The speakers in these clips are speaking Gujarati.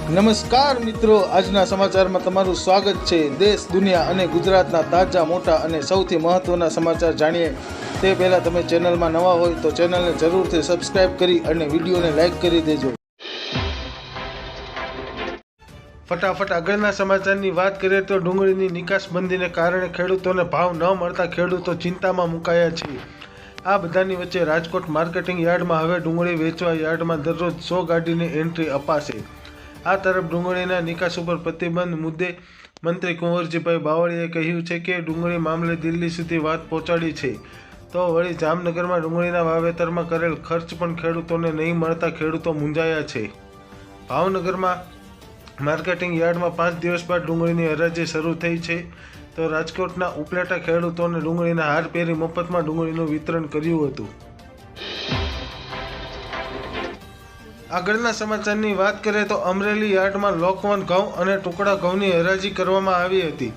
નમસ્કાર મિત્રો, આજના સમાચારમાં તમારું સ્વાગત છે। દેશ, દુનિયા અને ગુજરાતના તાજા, મોટા અને સૌથી મહત્વના સમાચાર જાણીએ તે પહેલાં તમે ચેનલમાં નવા હોય તો ચેનલને જરૂરથી સબસ્ક્રાઇબ કરી અને વિડીયોને લાઇક કરી દેજો। ફટાફટ આગળના સમાચારની વાત કરીએ તો ડુંગળીની નિકાસબંધીને કારણે ખેડૂતોને ભાવ ન મળતા ખેડૂતો ચિંતામાં મુકાયા છે। આ બધાની વચ્ચે રાજકોટ માર્કેટિંગ યાર્ડમાં હવે ડુંગળી વેચવા યાર્ડમાં દરરોજ 100 ગાડીની એન્ટ્રી અપાશે। આ તરફ ડુંગળીના નિકાસ ઉપર પ્રતિબંધ મુદ્દે મંત્રી કુંવરજીભાઈ બાવળીએ કહ્યું છે કે ડુંગળી મામલે દિલ્હી સુધી વાત પહોંચાડી છે। તો વળી જામનગરમાં ડુંગળીના વાવેતરમાં કરેલ ખર્ચ પણ ખેડૂતોને નહીં મળતા ખેડૂતો મૂંઝાયા છે। ભાવનગરમાં માર્કેટિંગ યાર્ડમાં 5 દિવસ બાદ ડુંગળીની હરાજી શરૂ થઈ છે। તો રાજકોટના ઉપલેટા ખેડૂતોને ડુંગળીના હાર પહેરી મફતમાં ડુંગળીનું વિતરણ કર્યું હતું। આગળના સમાચારની વાત કરીએ તો અમરેલી યાર્ડમાં લોકવન ઘઉં અને ટુકડા ઘઉંની હરાજી કરવામાં આવી હતી।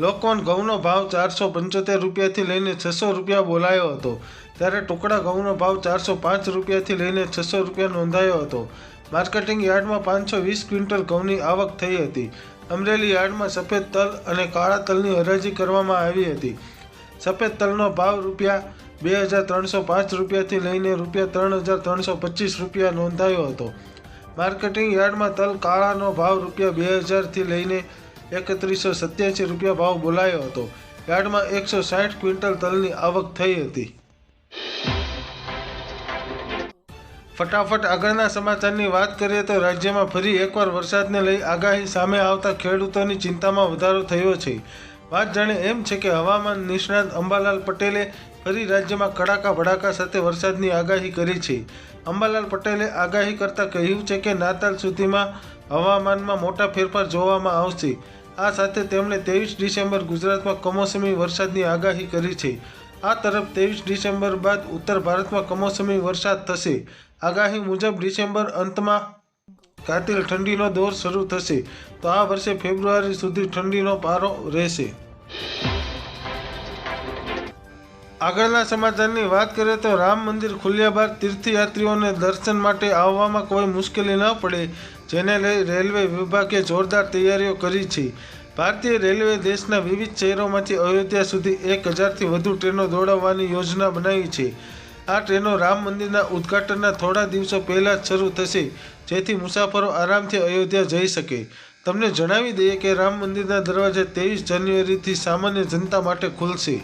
લોકવન ઘઉંનો ભાવ 475 રૂપિયાથી લઈને 600 રૂપિયા બોલાયો હતો, ત્યારે ટુકડા ઘઉંનો ભાવ 405 રૂપિયાથી લઈને 600 રૂપિયા નોંધાયો હતો। માર્કેટિંગ યાર્ડમાં 520 ક્વિન્ટલ ઘઉંની આવક થઈ હતી। અમરેલી યાર્ડમાં સફેદ તલ અને કાળા તલની હરાજી કરવામાં આવી હતી। સફેદ તલનો ભાવ રૂપિયા 2305 રૂપિયાથી લઈને રૂપિયા 3325 રૂપિયા નોંધાયો હતો। માર્કેટિંગ યાર્ડમાં તલ કાળાનો ભાવ રૂપિયા 2000થી લઈને 3187 રૂપિયા ભાવ બોલાયો હતો। યાર્ડમાં 160 ક્વિન્ટલ તલની આવક થઈ હતી। ફટાફટ આગળના સમાચારની વાત કરીએ તો રાજ્યમાં ફરી એકવાર વરસાદને લઈ આગાહી સામે આવતા ખેડૂતોની ચિંતામાં વધારો થયો છે। વાત જાણે એમ છે કે હવામાન નિષ્ણાત અંબાલાલ પટેલે ફરી રાજ્યમાં કડાકા ભડાકા સાથે વરસાદની આગાહી કરી છે। અંબાલાલ પટેલે આગાહી કરતાં કહ્યું છે કે નાતાલ સુધીમાં હવામાનમાં મોટા ફેરફાર જોવામાં આવશે। આ સાથે તેમણે 23 ડિસેમ્બર ગુજરાતમાં કમોસમી વરસાદની આગાહી કરી છે। આ તરફ 23 ડિસેમ્બર બાદ ઉત્તર ભારતમાં કમોસમી વરસાદ થશે। આગાહી મુજબ ડિસેમ્બર અંતમાં કાતિલ ઠંડીનો દોર શરૂ થશે, તો આ વર્ષે ફેબ્રુઆરી સુધી ઠંડીનો પારો રહેશે। આગળના સમાચારની વાત કરીએ તો રામ મંદિર ખુલ્યા બાદ તીર્થયાત્રીઓને દર્શન માટે આવવામાં કોઈ મુશ્કેલી ન પડે, જેને લઈ રેલવે વિભાગે જોરદાર તૈયારીઓ કરી છે। ભારતીય રેલવે દેશના વિવિધ શહેરોમાંથી અયોધ્યા સુધી 1000થી વધુ ટ્રેનો દોડાવવાની યોજના બનાવી છે। આ ટ્રેનો રામ મંદિરના ઉદ્ઘાટનના થોડા દિવસો પહેલાં જ શરૂ થશે, જેથી મુસાફરો આરામથી અયોધ્યા જઈ શકે। તમને જણાવી દઈએ કે રામ મંદિરના દરવાજા 23 જાન્યુઆરીથી સામાન્ય જનતા માટે ખુલશે।